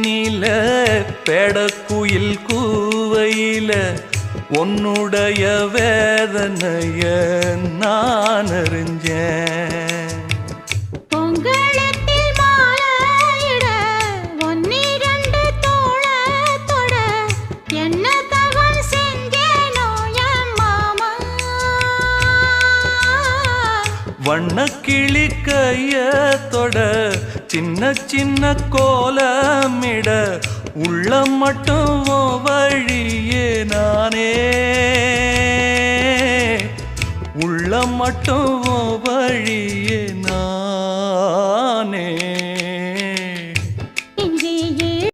தேனில பெடக்குயில் கூவையில உன்னுடைய வேதனைய நான் அறிஞ்சேன். பொங்கலத்தில் மாலையிட ஒன்னிரண்டு தோளத்தொட என்ன தவம் செஞ்சேனோ என் மாமா. வண்ணக்கிளி கையத்தொட சின்ன சின்ன கோலமிட உள்ளம் மட்டும் வழியே நானே, உள்ளம் மட்டும் வழியே நானே.